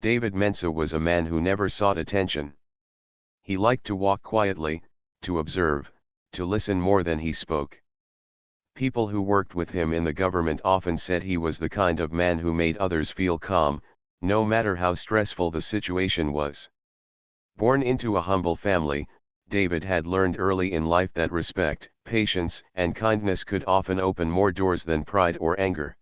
David Mensa was a man who never sought attention. He liked to walk quietly, to observe, to listen more than he spoke. People who worked with him in the government often said he was the kind of man who made others feel calm, no matter how stressful the situation was. Born into a humble family, David had learned early in life that respect, patience, and kindness could often open more doors than pride or anger.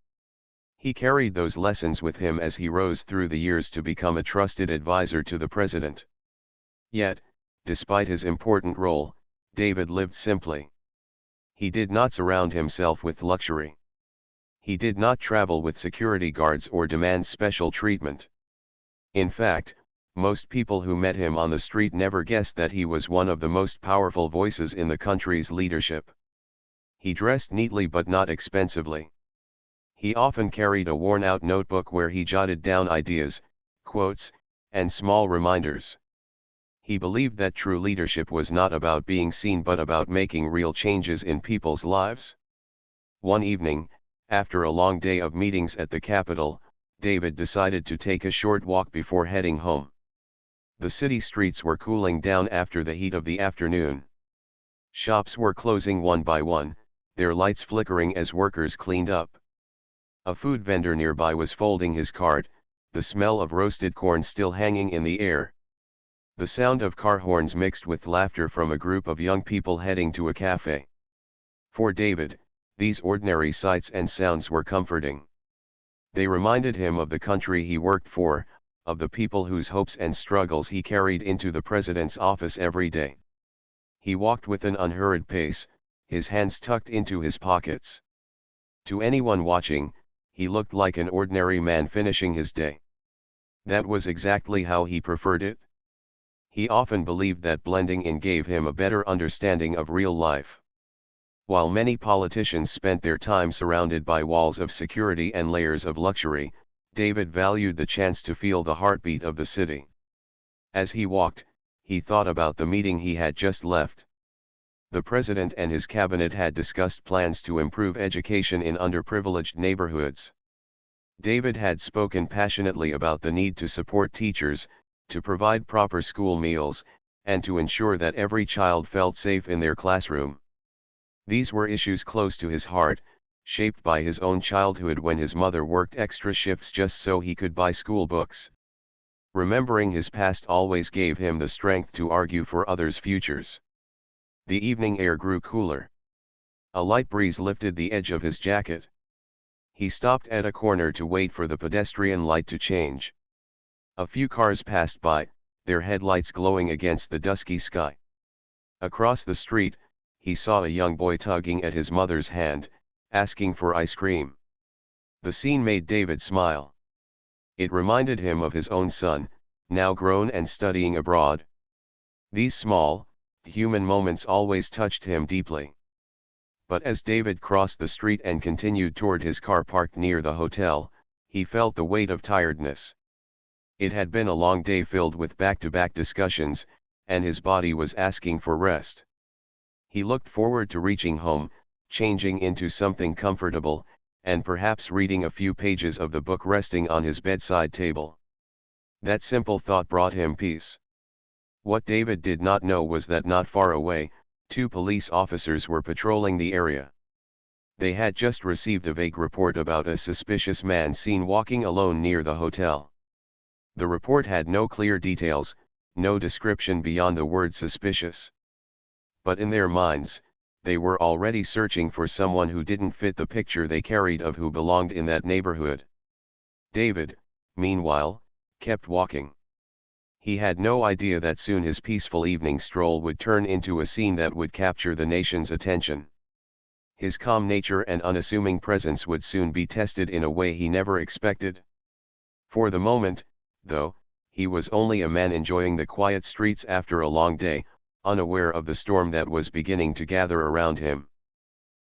He carried those lessons with him as he rose through the years to become a trusted advisor to the president. Yet, despite his important role, David lived simply. He did not surround himself with luxury. He did not travel with security guards or demand special treatment. In fact, most people who met him on the street never guessed that he was one of the most powerful voices in the country's leadership. He dressed neatly but not expensively. He often carried a worn-out notebook where he jotted down ideas, quotes, and small reminders. He believed that true leadership was not about being seen but about making real changes in people's lives. One evening, after a long day of meetings at the Capitol, David decided to take a short walk before heading home. The city streets were cooling down after the heat of the afternoon. Shops were closing one by one, their lights flickering as workers cleaned up. A food vendor nearby was folding his cart, the smell of roasted corn still hanging in the air. The sound of car horns mixed with laughter from a group of young people heading to a cafe. For David, these ordinary sights and sounds were comforting. They reminded him of the country he worked for, of the people whose hopes and struggles he carried into the president's office every day. He walked with an unhurried pace, his hands tucked into his pockets. To anyone watching, he looked like an ordinary man finishing his day. That was exactly how he preferred it. He often believed that blending in gave him a better understanding of real life. While many politicians spent their time surrounded by walls of security and layers of luxury, David valued the chance to feel the heartbeat of the city. As he walked, he thought about the meeting he had just left. The president and his cabinet had discussed plans to improve education in underprivileged neighborhoods. David had spoken passionately about the need to support teachers, to provide proper school meals, and to ensure that every child felt safe in their classroom. These were issues close to his heart, shaped by his own childhood when his mother worked extra shifts just so he could buy school books. Remembering his past always gave him the strength to argue for others' futures. The evening air grew cooler. A light breeze lifted the edge of his jacket. He stopped at a corner to wait for the pedestrian light to change. A few cars passed by, their headlights glowing against the dusky sky. Across the street, he saw a young boy tugging at his mother's hand, asking for ice cream. The scene made David smile. It reminded him of his own son, now grown and studying abroad. These small, human moments always touched him deeply. But as David crossed the street and continued toward his car parked near the hotel, he felt the weight of tiredness. It had been a long day filled with back-to-back discussions, and his body was asking for rest. He looked forward to reaching home, changing into something comfortable, and perhaps reading a few pages of the book resting on his bedside table. That simple thought brought him peace. What David did not know was that not far away, 2 police officers were patrolling the area. They had just received a vague report about a suspicious man seen walking alone near the hotel. The report had no clear details, no description beyond the word suspicious. But in their minds, they were already searching for someone who didn't fit the picture they carried of who belonged in that neighborhood. David, meanwhile, kept walking. He had no idea that soon his peaceful evening stroll would turn into a scene that would capture the nation's attention. His calm nature and unassuming presence would soon be tested in a way he never expected. For the moment, though, he was only a man enjoying the quiet streets after a long day, unaware of the storm that was beginning to gather around him.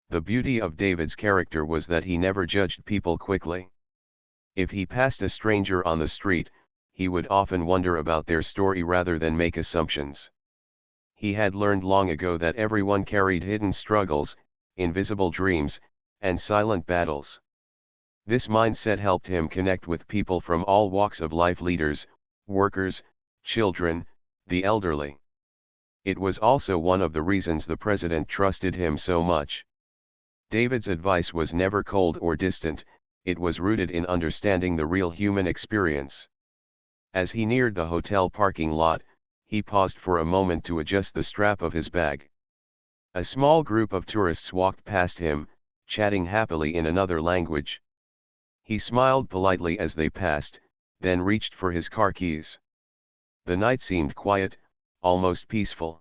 The beauty of David's character was that he never judged people quickly. If he passed a stranger on the street, he would often wonder about their story rather than make assumptions. He had learned long ago that everyone carried hidden struggles, invisible dreams, and silent battles. This mindset helped him connect with people from all walks of life: leaders, workers, children, the elderly. It was also one of the reasons the president trusted him so much. David's advice was never cold or distant, it was rooted in understanding the real human experience. As he neared the hotel parking lot, he paused for a moment to adjust the strap of his bag. A small group of tourists walked past him, chatting happily in another language. He smiled politely as they passed, then reached for his car keys. The night seemed quiet, almost peaceful.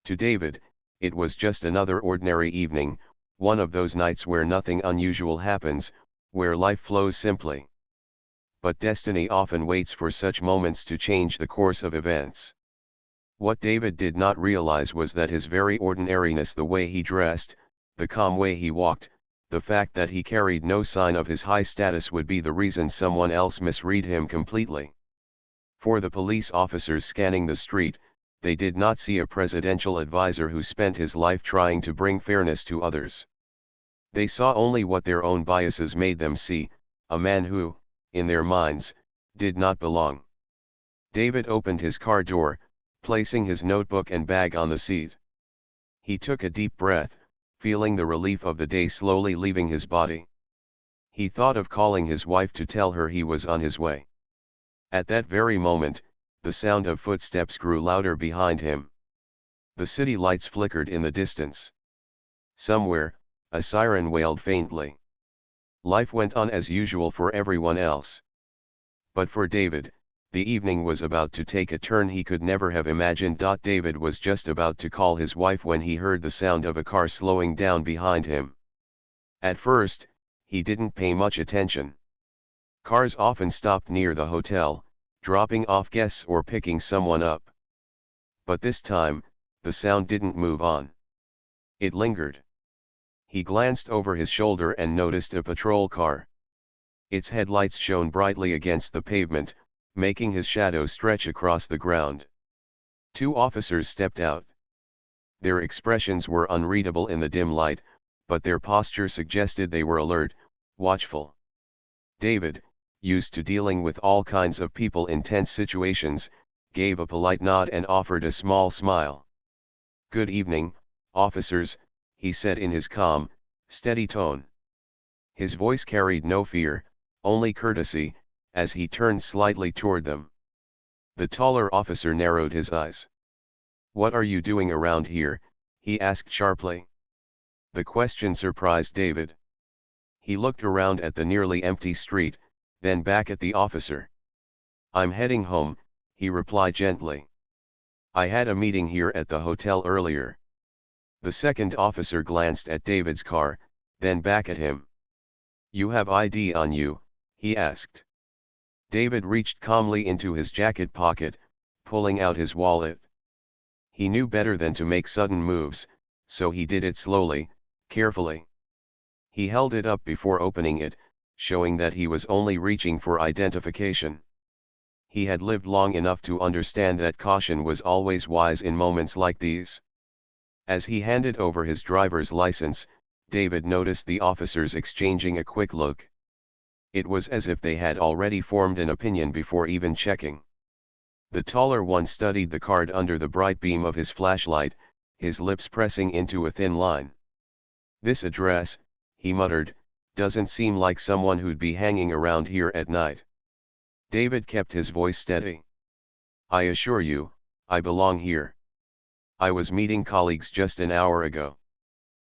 To David, it was just another ordinary evening, one of those nights where nothing unusual happens, where life flows simply. But destiny often waits for such moments to change the course of events. What David did not realize was that his very ordinariness, the way he dressed, the calm way he walked, the fact that he carried no sign of his high status, would be the reason someone else misread him completely. For the police officers scanning the street, they did not see a presidential advisor who spent his life trying to bring fairness to others. They saw only what their own biases made them see, a man who, in their minds, did not belong. David opened his car door, placing his notebook and bag on the seat. He took a deep breath, feeling the relief of the day slowly leaving his body. He thought of calling his wife to tell her he was on his way. At that very moment, the sound of footsteps grew louder behind him. The city lights flickered in the distance. Somewhere, a siren wailed faintly. Life went on as usual for everyone else. But for David, the evening was about to take a turn he could never have imagined. David was just about to call his wife when he heard the sound of a car slowing down behind him. At first, he didn't pay much attention. Cars often stopped near the hotel, dropping off guests or picking someone up. But this time, the sound didn't move on. It lingered. He glanced over his shoulder and noticed a patrol car. Its headlights shone brightly against the pavement, making his shadow stretch across the ground. Two officers stepped out. Their expressions were unreadable in the dim light, but their posture suggested they were alert, watchful. David, used to dealing with all kinds of people in tense situations, gave a polite nod and offered a small smile. "Good evening, officers," he said in his calm, steady tone. His voice carried no fear, only courtesy, as he turned slightly toward them. The taller officer narrowed his eyes. "What are you doing around here?" he asked sharply. The question surprised David. He looked around at the nearly empty street, then back at the officer. "I'm heading home," he replied gently. "I had a meeting here at the hotel earlier." The second officer glanced at David's car, then back at him. "You have ID on you?" he asked. David reached calmly into his jacket pocket, pulling out his wallet. He knew better than to make sudden moves, so he did it slowly, carefully. He held it up before opening it, showing that he was only reaching for identification. He had lived long enough to understand that caution was always wise in moments like these. As he handed over his driver's license, David noticed the officers exchanging a quick look. It was as if they had already formed an opinion before even checking. The taller one studied the card under the bright beam of his flashlight, his lips pressing into a thin line. "This address," he muttered, "doesn't seem like someone who'd be hanging around here at night." David kept his voice steady. "I assure you, I belong here. I was meeting colleagues just an hour ago.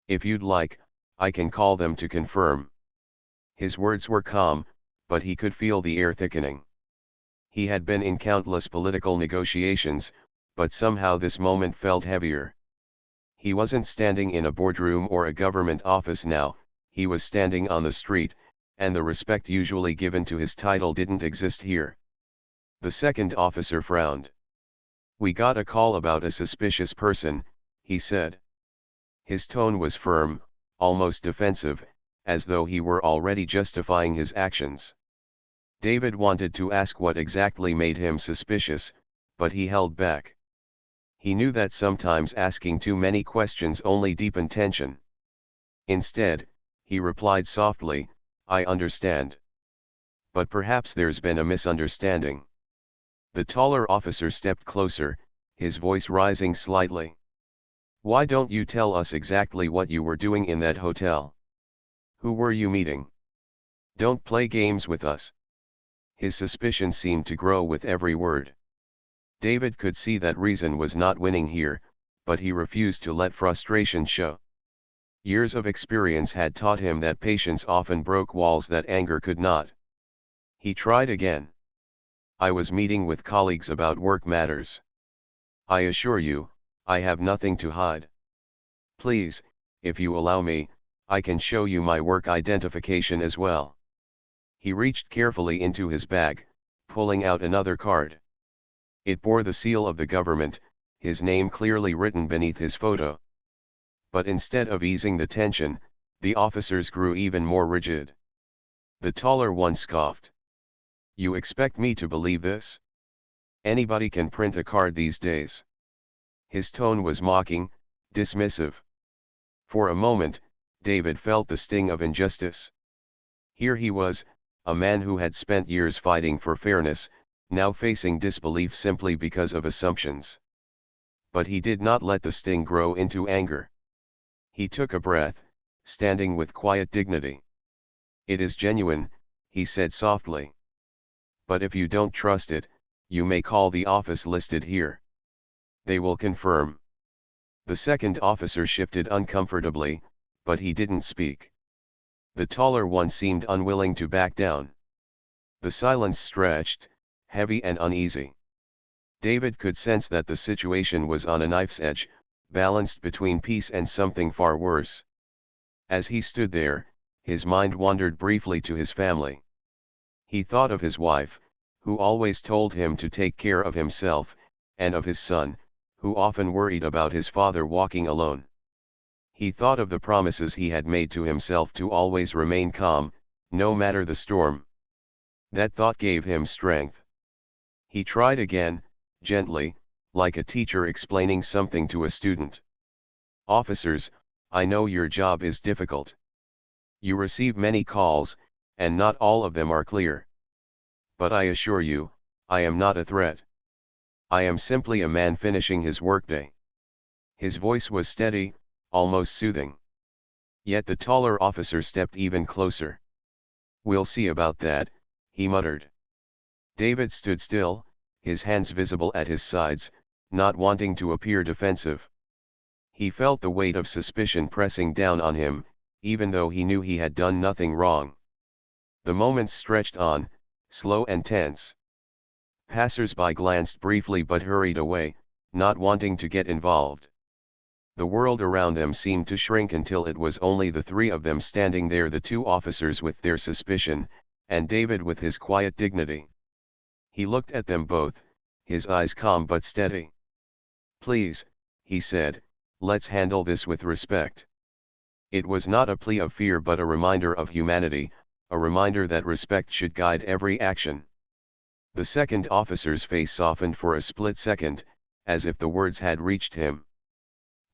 If you'd like, I can call them to confirm." His words were calm, but he could feel the air thickening. He had been in countless political negotiations, but somehow this moment felt heavier. He wasn't standing in a boardroom or a government office now, he was standing on the street, and the respect usually given to his title didn't exist here. The second officer frowned. "We got a call about a suspicious person," he said. His tone was firm, almost defensive, as though he were already justifying his actions. David wanted to ask what exactly made him suspicious, but he held back. He knew that sometimes asking too many questions only deepened tension. Instead, he replied softly, I understand. But perhaps there's been a misunderstanding. The taller officer stepped closer, his voice rising slightly. Why don't you tell us exactly what you were doing in that hotel? Who were you meeting? Don't play games with us. His suspicion seemed to grow with every word. David could see that reason was not winning here, but he refused to let frustration show. Years of experience had taught him that patience often broke walls that anger could not. He tried again. I was meeting with colleagues about work matters. I assure you, I have nothing to hide. Please, if you allow me, I can show you my work identification as well. He reached carefully into his bag, pulling out another card. It bore the seal of the government, his name clearly written beneath his photo. But instead of easing the tension, the officers grew even more rigid. The taller one scoffed. You expect me to believe this? Anybody can print a card these days. His tone was mocking, dismissive. For a moment, David felt the sting of injustice. Here he was, a man who had spent years fighting for fairness, now facing disbelief simply because of assumptions. But he did not let the sting grow into anger. He took a breath, standing with quiet dignity. It is genuine, he said softly. But if you don't trust it, you may call the office listed here. They will confirm. The second officer shifted uncomfortably, but he didn't speak. The taller one seemed unwilling to back down. The silence stretched, heavy and uneasy. David could sense that the situation was on a knife's edge, balanced between peace and something far worse. As he stood there, his mind wandered briefly to his family. He thought of his wife, who always told him to take care of himself, and of his son, who often worried about his father walking alone. He thought of the promises he had made to himself to always remain calm, no matter the storm. That thought gave him strength. He tried again, gently, like a teacher explaining something to a student. Officers, I know your job is difficult. You receive many calls, and not all of them are clear. But I assure you, I am not a threat. I am simply a man finishing his workday. His voice was steady, almost soothing. Yet the taller officer stepped even closer. We'll see about that, he muttered. David stood still, his hands visible at his sides, not wanting to appear defensive. He felt the weight of suspicion pressing down on him, even though he knew he had done nothing wrong. The moments stretched on, slow and tense. Passers-by glanced briefly but hurried away, not wanting to get involved. The world around them seemed to shrink until it was only the three of them standing there, the two officers with their suspicion, and David with his quiet dignity. He looked at them both, his eyes calm but steady. Please, he said, let's handle this with respect. It was not a plea of fear but a reminder of humanity, a reminder that respect should guide every action. The second officer's face softened for a split second, as if the words had reached him.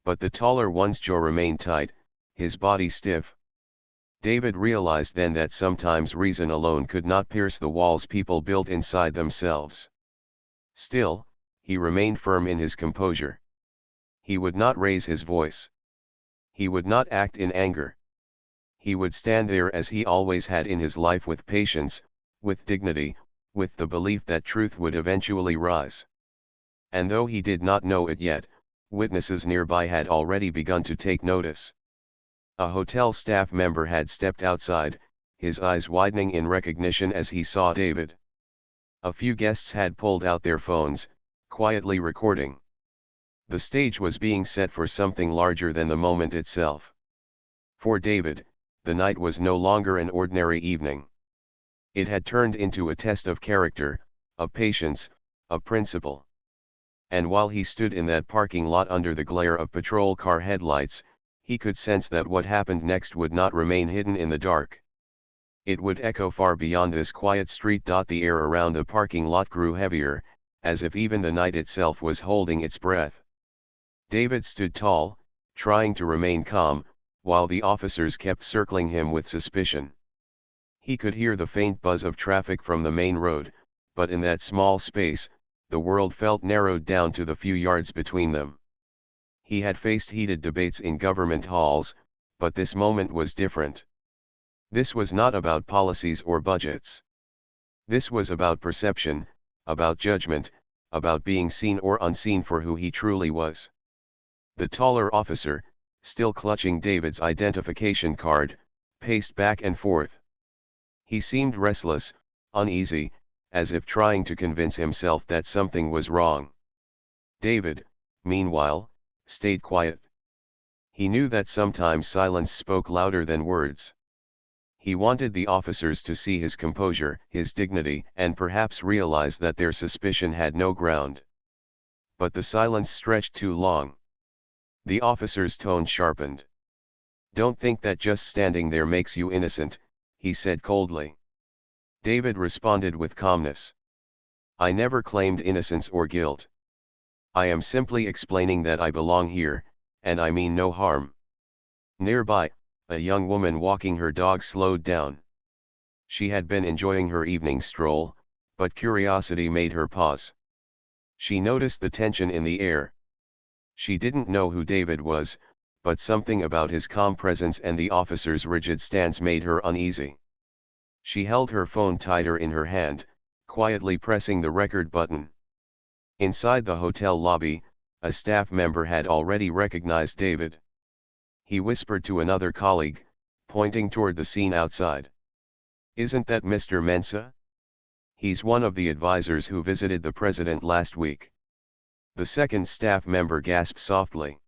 But the taller one's jaw remained tight, his body stiff. David realized then that sometimes reason alone could not pierce the walls people built inside themselves. Still, he remained firm in his composure. He would not raise his voice. He would not act in anger. He would stand there as he always had in his life, with patience, with dignity, with the belief that truth would eventually rise. And though he did not know it yet, witnesses nearby had already begun to take notice. A hotel staff member had stepped outside, his eyes widening in recognition as he saw David. A few guests had pulled out their phones, quietly recording. The stage was being set for something larger than the moment itself. For David, the night was no longer an ordinary evening. It had turned into a test of character, of patience, of principle. And while he stood in that parking lot under the glare of patrol car headlights, he could sense that what happened next would not remain hidden in the dark. It would echo far beyond this quiet street. The air around the parking lot grew heavier, as if even the night itself was holding its breath. David stood tall, trying to remain calm, while the officers kept circling him with suspicion. He could hear the faint buzz of traffic from the main road, but in that small space, the world felt narrowed down to the few yards between them. He had faced heated debates in government halls, but this moment was different. This was not about policies or budgets. This was about perception, about judgment, about being seen or unseen for who he truly was. The taller officer, still clutching David's identification card, paced back and forth. He seemed restless, uneasy, as if trying to convince himself that something was wrong. David, meanwhile, stayed quiet. He knew that sometimes silence spoke louder than words. He wanted the officers to see his composure, his dignity, and perhaps realize that their suspicion had no ground. But the silence stretched too long. The officer's tone sharpened. "Don't think that just standing there makes you innocent," he said coldly. David responded with calmness. "I never claimed innocence or guilt. I am simply explaining that I belong here, and I mean no harm." Nearby, a young woman walking her dog slowed down. She had been enjoying her evening stroll, but curiosity made her pause. She noticed the tension in the air. She didn't know who David was, but something about his calm presence and the officer's rigid stance made her uneasy. She held her phone tighter in her hand, quietly pressing the record button. Inside the hotel lobby, a staff member had already recognized David. He whispered to another colleague, pointing toward the scene outside. "Isn't that Mr. Mensah? He's one of the advisors who visited the president last week." The second staff member gasped softly.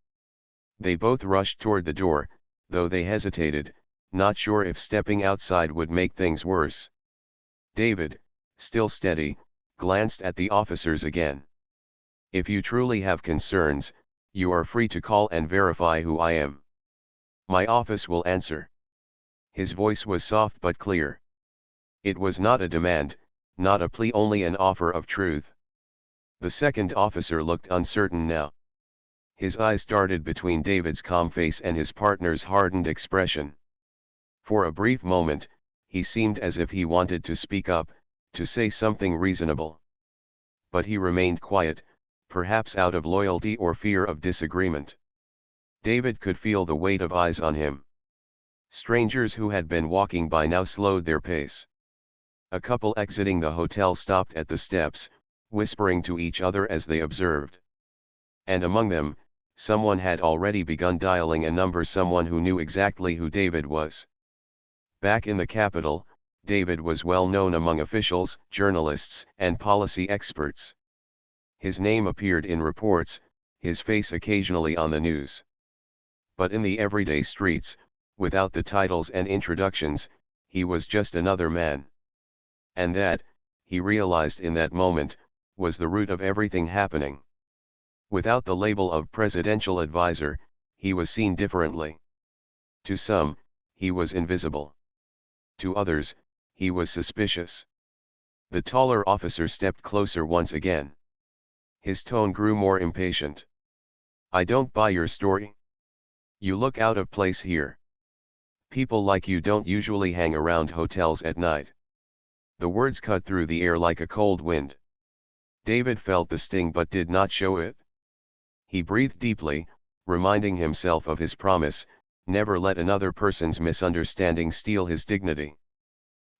They both rushed toward the door, though they hesitated, not sure if stepping outside would make things worse. David, still steady, glanced at the officers again. "If you truly have concerns, you are free to call and verify who I am. My office will answer." His voice was soft but clear. It was not a demand, not a plea, only an offer of truth. The second officer looked uncertain now. His eyes darted between David's calm face and his partner's hardened expression. For a brief moment, he seemed as if he wanted to speak up, to say something reasonable. But he remained quiet, perhaps out of loyalty or fear of disagreement. David could feel the weight of eyes on him. Strangers who had been walking by now slowed their pace. A couple exiting the hotel stopped at the steps, whispering to each other as they observed. And among them, someone had already begun dialing a number, someone who knew exactly who David was. Back in the capital, David was well known among officials, journalists, and policy experts. His name appeared in reports, his face occasionally on the news. But in the everyday streets, without the titles and introductions, he was just another man. And that, he realized in that moment, was the root of everything happening. Without the label of presidential advisor, he was seen differently. To some, he was invisible. To others, he was suspicious. The taller officer stepped closer once again. His tone grew more impatient. "I don't buy your story. You look out of place here. People like you don't usually hang around hotels at night." The words cut through the air like a cold wind. David felt the sting but did not show it. He breathed deeply, reminding himself of his promise, never let another person's misunderstanding steal his dignity.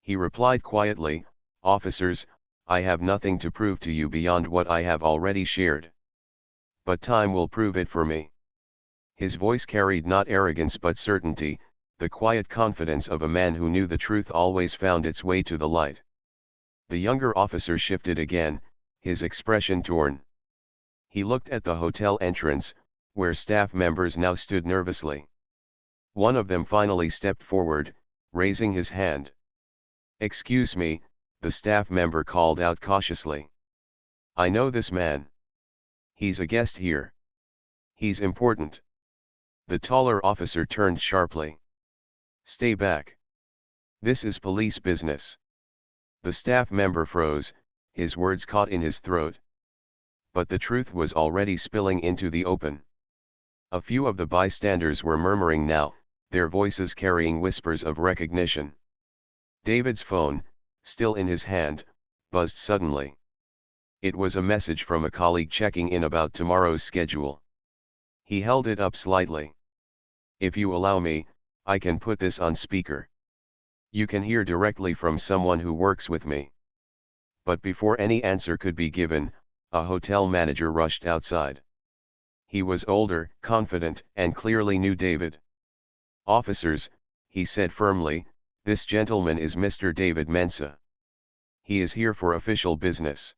He replied quietly, "Officers, I have nothing to prove to you beyond what I have already shared. But time will prove it for me." His voice carried not arrogance but certainty, the quiet confidence of a man who knew the truth always found its way to the light. The younger officer shifted again, his expression torn. He looked at the hotel entrance, where staff members now stood nervously. One of them finally stepped forward, raising his hand. "Excuse me," the staff member called out cautiously. "I know this man. He's a guest here. He's important." The taller officer turned sharply. "Stay back. This is police business." The staff member froze, his words caught in his throat. But the truth was already spilling into the open. A few of the bystanders were murmuring now, their voices carrying whispers of recognition. David's phone, still in his hand, buzzed suddenly. It was a message from a colleague checking in about tomorrow's schedule. He held it up slightly. "If you allow me, I can put this on speaker. You can hear directly from someone who works with me." But before any answer could be given, a hotel manager rushed outside. He was older, confident, and clearly knew David. "Officers," he said firmly, "this gentleman is Mr. David Mensah. He is here for official business.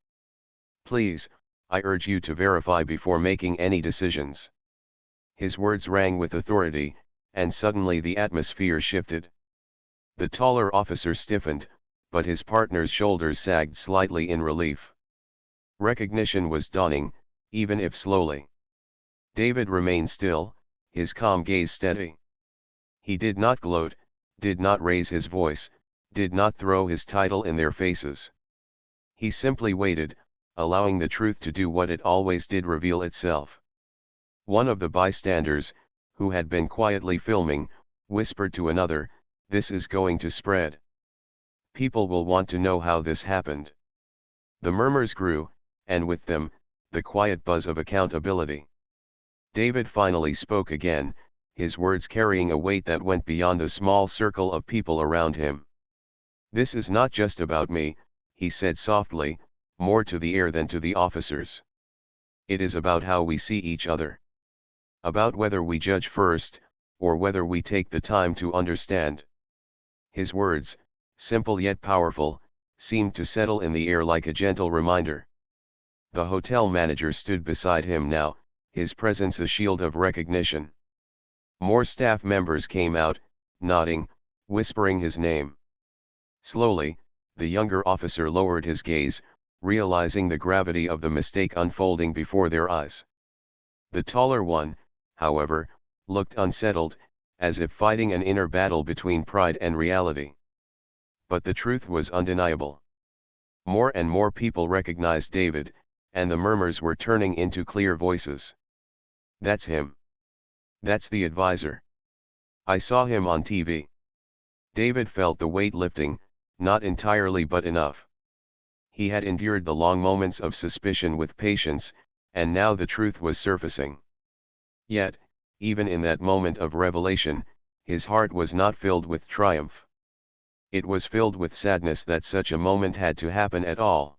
Please, I urge you to verify before making any decisions." His words rang with authority, and suddenly the atmosphere shifted. The taller officer stiffened, but his partner's shoulders sagged slightly in relief. Recognition was dawning, even if slowly. David remained still, his calm gaze steady. He did not gloat, did not raise his voice, did not throw his title in their faces. He simply waited, allowing the truth to do what it always did, reveal itself. One of the bystanders, who had been quietly filming, whispered to another, "This is going to spread. People will want to know how this happened." The murmurs grew, and with them, the quiet buzz of accountability. David finally spoke again, his words carrying a weight that went beyond the small circle of people around him. "This is not just about me," he said softly, more to the air than to the officers. "It is about how we see each other. About whether we judge first, or whether we take the time to understand." His words, simple yet powerful, seemed to settle in the air like a gentle reminder. The hotel manager stood beside him now, his presence a shield of recognition. More staff members came out, nodding, whispering his name. Slowly, the younger officer lowered his gaze, realizing the gravity of the mistake unfolding before their eyes. The taller one, however, looked unsettled, as if fighting an inner battle between pride and reality. But the truth was undeniable. More and more people recognized David, and the murmurs were turning into clear voices. "That's him. That's the advisor. I saw him on TV." David felt the weight lifting, not entirely but enough. He had endured the long moments of suspicion with patience, and now the truth was surfacing. Yet, even in that moment of revelation, his heart was not filled with triumph. It was filled with sadness that such a moment had to happen at all.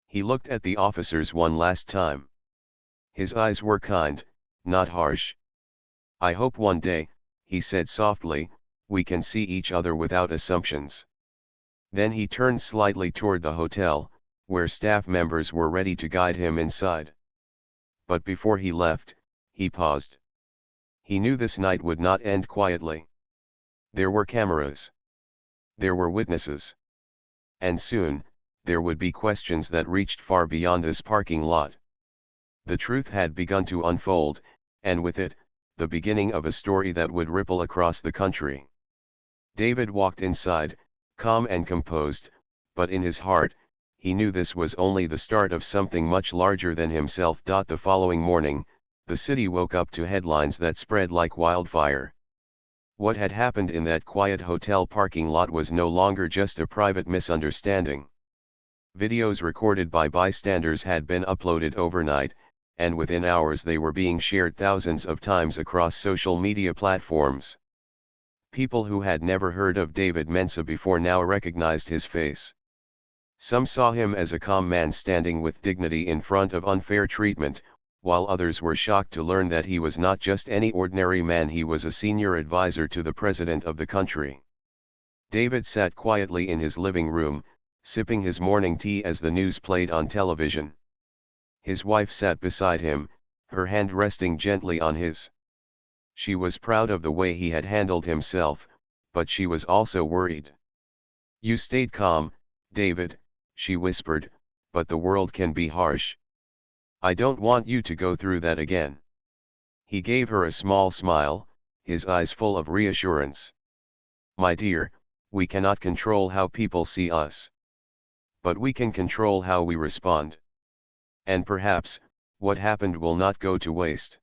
He looked at the officers one last time. His eyes were kind, not harsh. "I hope one day," he said softly, "we can see each other without assumptions." Then he turned slightly toward the hotel, where staff members were ready to guide him inside. But before he left, he paused. He knew this night would not end quietly. There were cameras. There were witnesses. And soon, there would be questions that reached far beyond this parking lot. The truth had begun to unfold, and with it, the beginning of a story that would ripple across the country. David walked inside, calm and composed, but in his heart, he knew this was only the start of something much larger than himself. The following morning, the city woke up to headlines that spread like wildfire. What had happened in that quiet hotel parking lot was no longer just a private misunderstanding. Videos recorded by bystanders had been uploaded overnight, and within hours they were being shared thousands of times across social media platforms. People who had never heard of David Mensah before now recognized his face. Some saw him as a calm man standing with dignity in front of unfair treatment, while others were shocked to learn that he was not just any ordinary man. He was a senior advisor to the president of the country. David sat quietly in his living room, sipping his morning tea as the news played on television. His wife sat beside him, her hand resting gently on his. She was proud of the way he had handled himself, but she was also worried. "You stayed calm, David," she whispered, "but the world can be harsh. I don't want you to go through that again." He gave her a small smile, his eyes full of reassurance. "My dear, we cannot control how people see us. But we can control how we respond. And perhaps, what happened will not go to waste.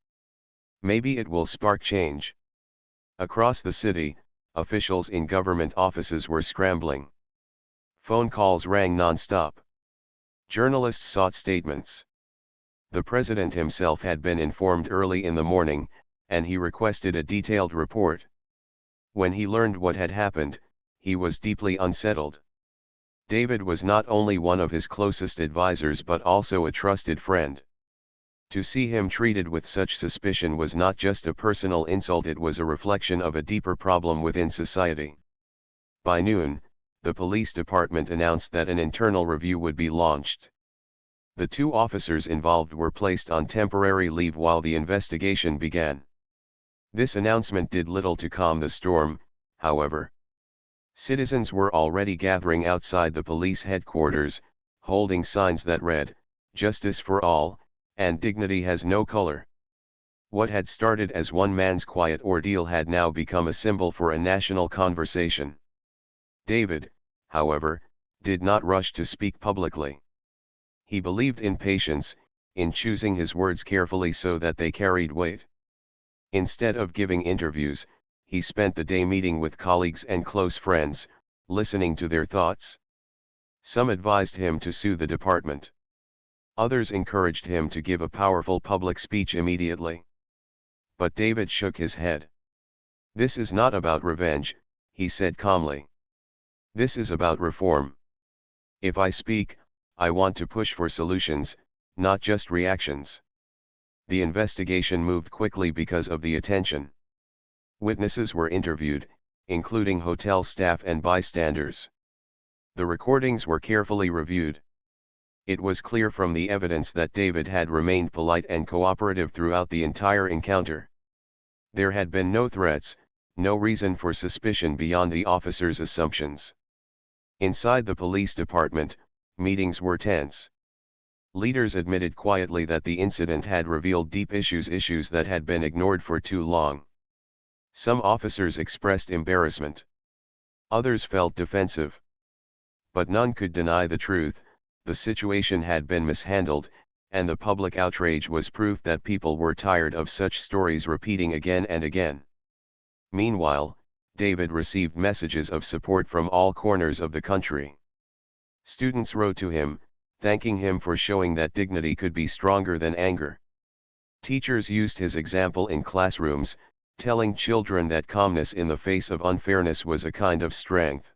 Maybe it will spark change." Across the city, officials in government offices were scrambling. Phone calls rang non-stop. Journalists sought statements. The president himself had been informed early in the morning, and he requested a detailed report. When he learned what had happened, he was deeply unsettled. David was not only one of his closest advisors but also a trusted friend. To see him treated with such suspicion was not just a personal insult, it was a reflection of a deeper problem within society. By noon, the police department announced that an internal review would be launched. The two officers involved were placed on temporary leave while the investigation began. This announcement did little to calm the storm, however. Citizens were already gathering outside the police headquarters, holding signs that read, "Justice for all, and dignity has no color." What had started as one man's quiet ordeal had now become a symbol for a national conversation. David, however, did not rush to speak publicly. He believed in patience, in choosing his words carefully so that they carried weight. Instead of giving interviews, he spent the day meeting with colleagues and close friends, listening to their thoughts. Some advised him to sue the department. Others encouraged him to give a powerful public speech immediately. But David shook his head. "This is not about revenge," he said calmly. "This is about reform. If I speak, I want to push for solutions, not just reactions." The investigation moved quickly because of the attention. Witnesses were interviewed, including hotel staff and bystanders. The recordings were carefully reviewed. It was clear from the evidence that David had remained polite and cooperative throughout the entire encounter. There had been no threats, no reason for suspicion beyond the officers' assumptions. Inside the police department, meetings were tense. Leaders admitted quietly that the incident had revealed deep issues that had been ignored for too long. Some officers expressed embarrassment. Others felt defensive. But none could deny the truth: the situation had been mishandled, and the public outrage was proof that people were tired of such stories repeating again and again. Meanwhile, David received messages of support from all corners of the country. Students wrote to him, thanking him for showing that dignity could be stronger than anger. Teachers used his example in classrooms, telling children that calmness in the face of unfairness was a kind of strength.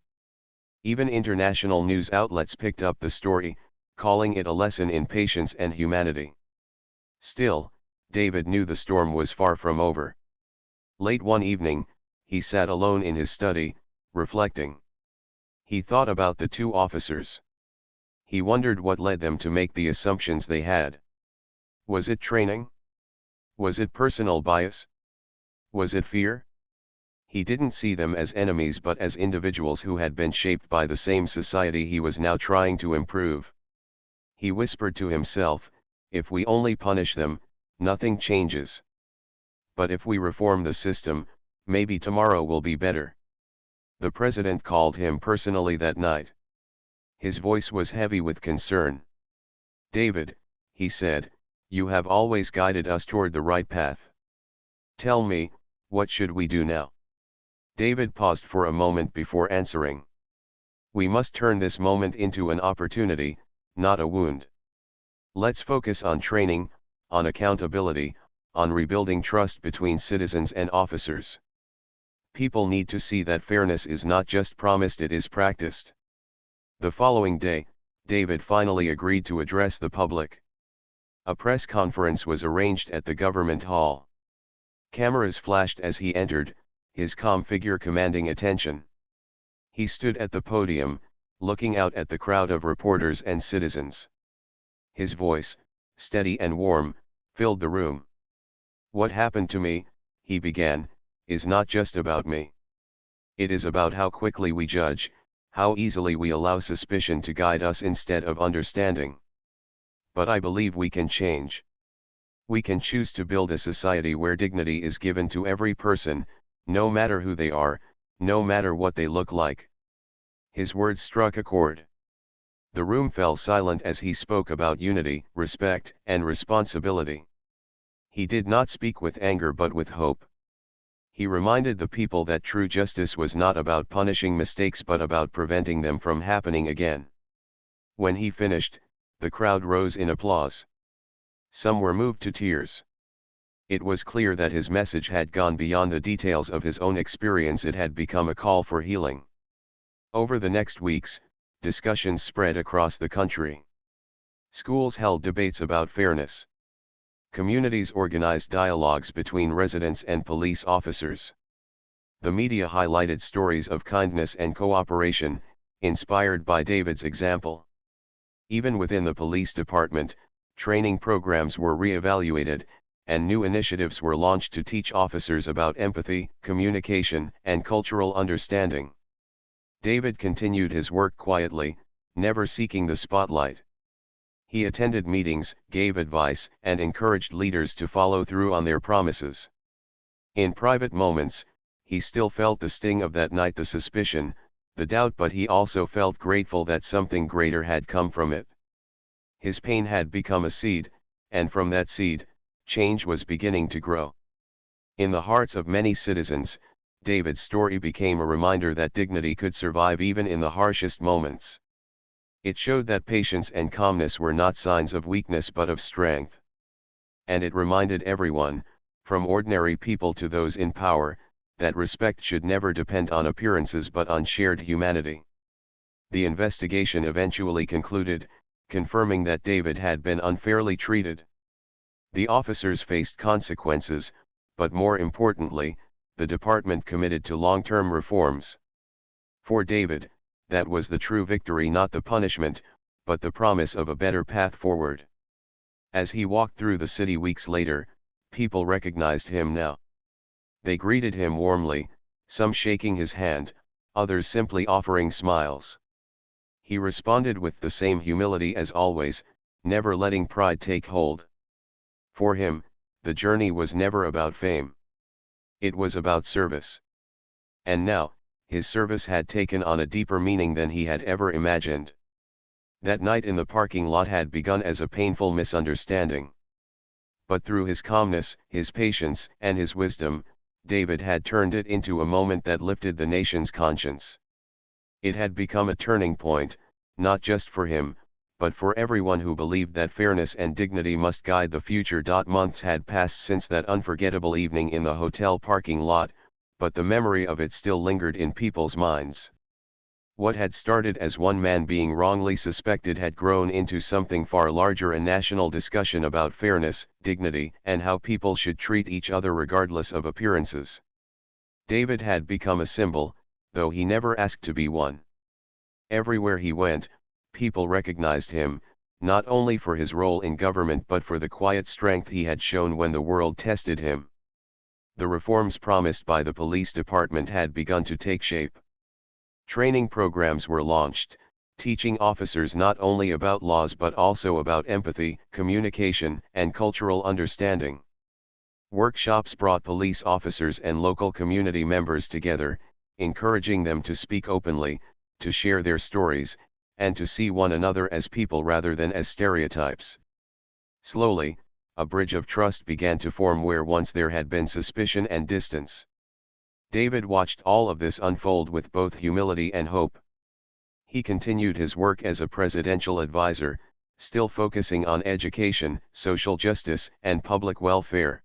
Even international news outlets picked up the story, calling it a lesson in patience and humanity. Still, David knew the storm was far from over. Late one evening, he sat alone in his study, reflecting. He thought about the two officers. He wondered what led them to make the assumptions they had. Was it training? Was it personal bias? Was it fear? He didn't see them as enemies but as individuals who had been shaped by the same society he was now trying to improve. He whispered to himself, if we only punish them, nothing changes. But if we reform the system, maybe tomorrow will be better. The president called him personally that night. His voice was heavy with concern. "David," he said, "you have always guided us toward the right path. Tell me, what should we do now?" David paused for a moment before answering. "We must turn this moment into an opportunity, not a wound. Let's focus on training, on accountability, on rebuilding trust between citizens and officers. People need to see that fairness is not just promised, it is practiced." The following day, David finally agreed to address the public. A press conference was arranged at the government hall. Cameras flashed as he entered, his calm figure commanding attention. He stood at the podium, looking out at the crowd of reporters and citizens. His voice, steady and warm, filled the room. "What happened to me," he began, "is not just about me. It is about how quickly we judge, how easily we allow suspicion to guide us instead of understanding. But I believe we can change. We can choose to build a society where dignity is given to every person, no matter who they are, no matter what they look like." His words struck a chord. The room fell silent as he spoke about unity, respect, and responsibility. He did not speak with anger but with hope. He reminded the people that true justice was not about punishing mistakes but about preventing them from happening again. When he finished, the crowd rose in applause. Some were moved to tears. It was clear that his message had gone beyond the details of his own experience. It had become a call for healing. Over the next weeks, discussions spread across the country. Schools held debates about fairness. Communities organized dialogues between residents and police officers. The media highlighted stories of kindness and cooperation, inspired by David's example. Even within the police department, training programs were re-evaluated, and new initiatives were launched to teach officers about empathy, communication, and cultural understanding. David continued his work quietly, never seeking the spotlight. He attended meetings, gave advice, and encouraged leaders to follow through on their promises. In private moments, he still felt the sting of that night, the suspicion, the doubt, but he also felt grateful that something greater had come from it. His pain had become a seed, and from that seed, change was beginning to grow. In the hearts of many citizens, David's story became a reminder that dignity could survive even in the harshest moments. It showed that patience and calmness were not signs of weakness but of strength. And it reminded everyone, from ordinary people to those in power, that respect should never depend on appearances but on shared humanity. The investigation eventually concluded, confirming that David had been unfairly treated. The officers faced consequences, but more importantly, the department committed to long-term reforms. For David, that was the true victory, not the punishment, but the promise of a better path forward. As he walked through the city weeks later, people recognized him now. They greeted him warmly, some shaking his hand, others simply offering smiles. He responded with the same humility as always, never letting pride take hold. For him, the journey was never about fame. It was about service. And now, his service had taken on a deeper meaning than he had ever imagined. That night in the parking lot had begun as a painful misunderstanding. But through his calmness, his patience, and his wisdom, David had turned it into a moment that lifted the nation's conscience. It had become a turning point, not just for him, but for everyone who believed that fairness and dignity must guide the future. Months had passed since that unforgettable evening in the hotel parking lot, but the memory of it still lingered in people's minds. What had started as one man being wrongly suspected had grown into something far larger, a national discussion about fairness, dignity, and how people should treat each other regardless of appearances. David had become a symbol, though he never asked to be one. Everywhere he went, people recognized him, not only for his role in government but for the quiet strength he had shown when the world tested him. The reforms promised by the police department had begun to take shape. Training programs were launched, teaching officers not only about laws but also about empathy, communication, and cultural understanding. Workshops brought police officers and local community members together, encouraging them to speak openly, to share their stories, and to see one another as people rather than as stereotypes. Slowly, a bridge of trust began to form where once there had been suspicion and distance. David watched all of this unfold with both humility and hope. He continued his work as a presidential advisor, still focusing on education, social justice, and public welfare.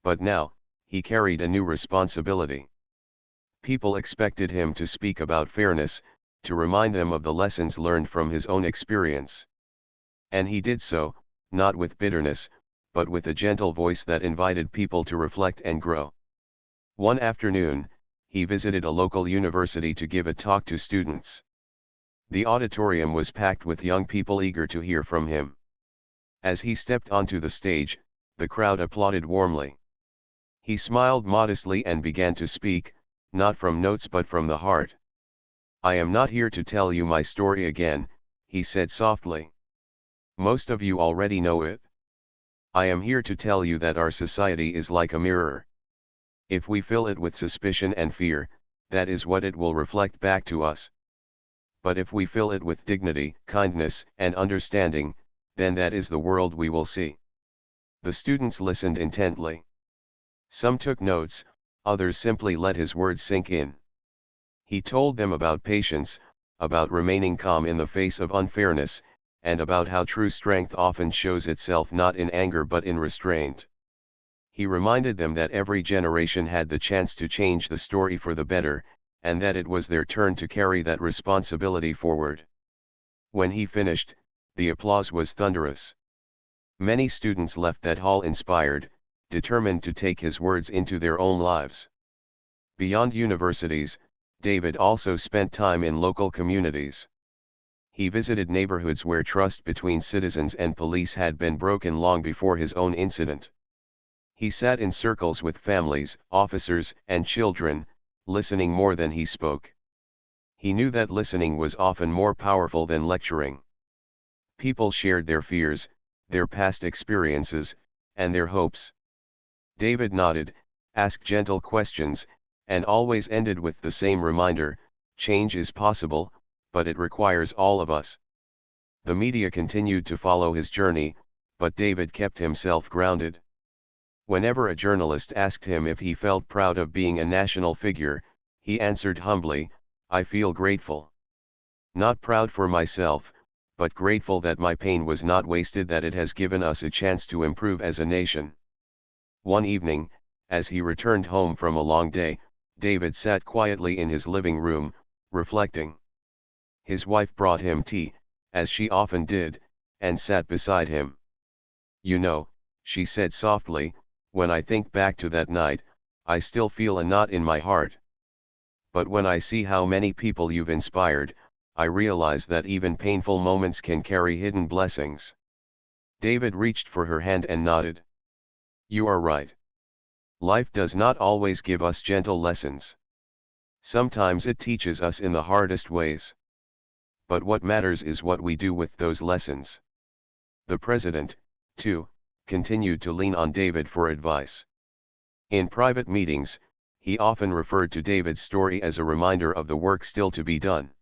But now, he carried a new responsibility. People expected him to speak about fairness, to remind them of the lessons learned from his own experience. And he did so, not with bitterness, but with a gentle voice that invited people to reflect and grow. One afternoon, he visited a local university to give a talk to students. The auditorium was packed with young people eager to hear from him. As he stepped onto the stage, the crowd applauded warmly. He smiled modestly and began to speak, not from notes but from the heart. "I am not here to tell you my story again," he said softly. "Most of you already know it. I am here to tell you that our society is like a mirror. If we fill it with suspicion and fear, that is what it will reflect back to us. But if we fill it with dignity, kindness, and understanding, then that is the world we will see." The students listened intently. Some took notes, others simply let his words sink in. He told them about patience, about remaining calm in the face of unfairness, and about how true strength often shows itself not in anger but in restraint. He reminded them that every generation had the chance to change the story for the better, and that it was their turn to carry that responsibility forward. When he finished, the applause was thunderous. Many students left that hall inspired, determined to take his words into their own lives. Beyond universities, David also spent time in local communities. He visited neighborhoods where trust between citizens and police had been broken long before his own incident. He sat in circles with families, officers, and children, listening more than he spoke. He knew that listening was often more powerful than lecturing. People shared their fears, their past experiences, and their hopes. David nodded, asked gentle questions, and always ended with the same reminder: change is possible, but it requires all of us. The media continued to follow his journey, but David kept himself grounded. Whenever a journalist asked him if he felt proud of being a national figure, he answered humbly, "I feel grateful. Not proud for myself, but grateful that my pain was not wasted, that it has given us a chance to improve as a nation." One evening, as he returned home from a long day, David sat quietly in his living room, reflecting. His wife brought him tea, as she often did, and sat beside him. "You know," she said softly, "when I think back to that night, I still feel a knot in my heart. But when I see how many people you've inspired, I realize that even painful moments can carry hidden blessings." David reached for her hand and nodded. "You are right. Life does not always give us gentle lessons. Sometimes it teaches us in the hardest ways. But what matters is what we do with those lessons." The president, too, continued to lean on David for advice. In private meetings, he often referred to David's story as a reminder of the work still to be done.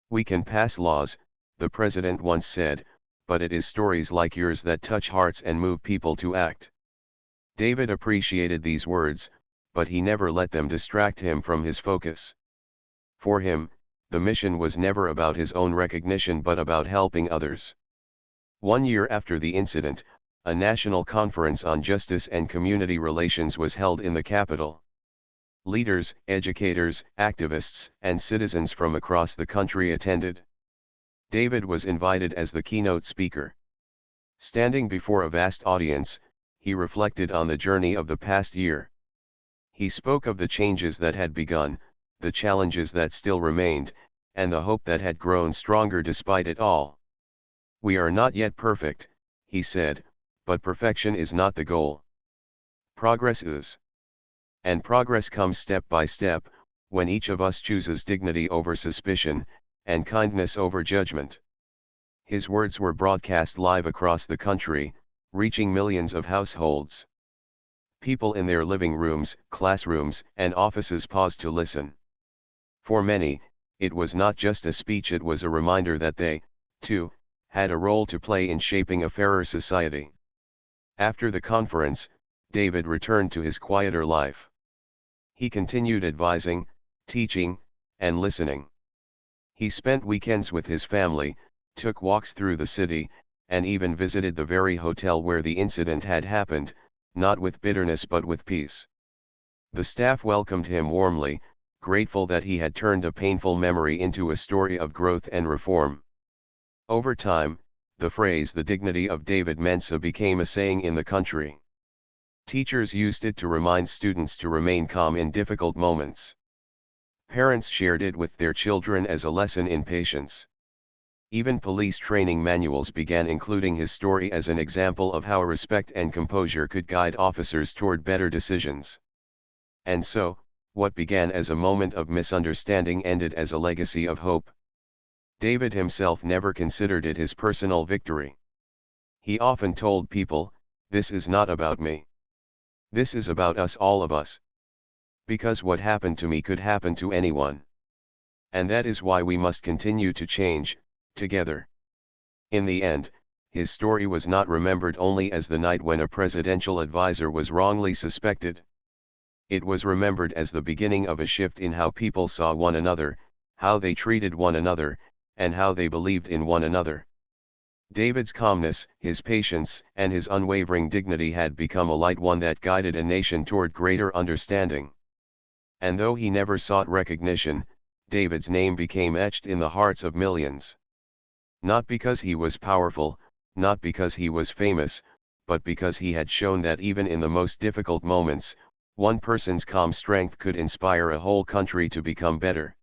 "We can pass laws," the president once said, "but it is stories like yours that touch hearts and move people to act." David appreciated these words, but he never let them distract him from his focus. For him, the mission was never about his own recognition but about helping others. One year after the incident, a national conference on justice and community relations was held in the capital. Leaders, educators, activists, and citizens from across the country attended. David was invited as the keynote speaker. Standing before a vast audience, he reflected on the journey of the past year. He spoke of the changes that had begun, the challenges that still remained, and the hope that had grown stronger despite it all. "We are not yet perfect," he said, "but perfection is not the goal. Progress is. And progress comes step by step, when each of us chooses dignity over suspicion, and kindness over judgment." His words were broadcast live across the country, reaching millions of households. People in their living rooms, classrooms, and offices paused to listen. For many, it was not just a speech, it was a reminder that they, too, had a role to play in shaping a fairer society. After the conference, David returned to his quieter life. He continued advising, teaching, and listening. He spent weekends with his family, took walks through the city, and even visited the very hotel where the incident had happened, not with bitterness but with peace. The staff welcomed him warmly, grateful that he had turned a painful memory into a story of growth and reform. Over time, the phrase "the dignity of David Mensa" became a saying in the country. Teachers used it to remind students to remain calm in difficult moments. Parents shared it with their children as a lesson in patience. Even police training manuals began including his story as an example of how respect and composure could guide officers toward better decisions. And so, what began as a moment of misunderstanding ended as a legacy of hope. David himself never considered it his personal victory. He often told people, "This is not about me. This is about us, all of us. Because what happened to me could happen to anyone. And that is why we must continue to change, together." In the end, his story was not remembered only as the night when a presidential advisor was wrongly suspected. it was remembered as the beginning of a shift in how people saw one another, how they treated one another, and how they believed in one another. David's calmness, his patience, and his unwavering dignity had become a light, one that guided a nation toward greater understanding. And though he never sought recognition, David's name became etched in the hearts of millions. Not because he was powerful, not because he was famous, but because he had shown that even in the most difficult moments, one person's calm strength could inspire a whole country to become better.